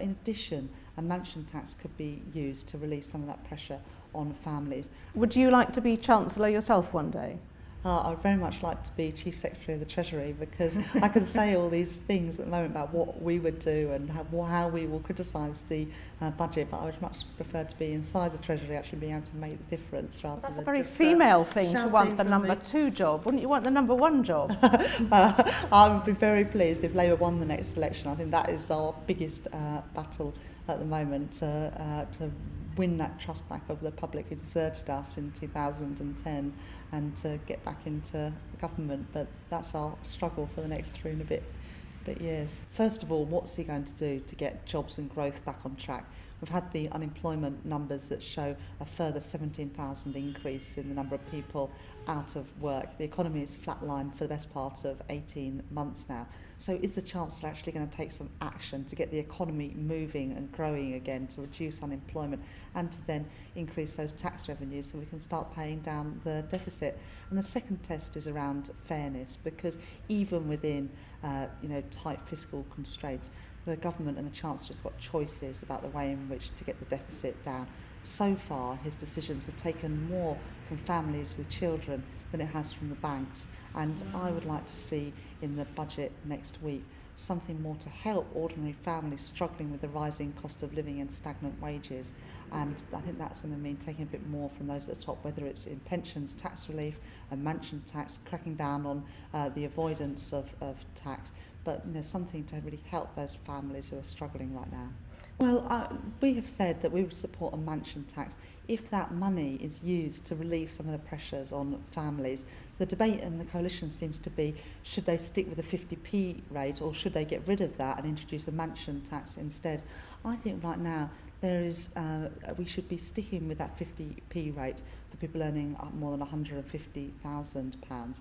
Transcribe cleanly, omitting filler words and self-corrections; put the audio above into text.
But in addition, a mansion tax could be used to relieve some of that pressure on families. Would you like to be Chancellor yourself one day? I would very much like to be Chief Secretary of the Treasury, because I can say all these things at the moment about what we would do and how we will criticise the budget, but I would much prefer to be inside the Treasury, actually being able to make the difference rather That's than a very just, female thing to shouting want the from number 2 job. Wouldn't you want the number 1 job? I would be very pleased if Labour won the next election. I think that is our biggest battle at the moment, to win that trust back of the public who deserted us in 2010 and to get back into government. But that's our struggle for the next 3 and a bit years. First of all, what's he going to do to get jobs and growth back on track? We've had the unemployment numbers that show a further 17,000 increase in the number of people out of work. The economy is flatlined for the best part of 18 months now. So is the Chancellor actually going to take some action to get the economy moving and growing again, to reduce unemployment and to then increase those tax revenues so we can start paying down the deficit? And the second test is around fairness, because even within tight fiscal constraints, the government and the Chancellor has got choices about the way in which to get the deficit down. So far, his decisions have taken more from families with children than it has from the banks. And I would like to see in the budget next week something more to help ordinary families struggling with the rising cost of living and stagnant wages. And I think that's going to mean taking a bit more from those at the top, whether it's in pensions, tax relief, a mansion tax, cracking down on the avoidance of tax, but something to really help those families who are struggling right now. Well, we have said that we would support a mansion tax if that money is used to relieve some of the pressures on families. The debate in the coalition seems to be, should they stick with the 50p rate or should they get rid of that and introduce a mansion tax instead? I think right now we should be sticking with that 50p rate for people earning more than £150,000.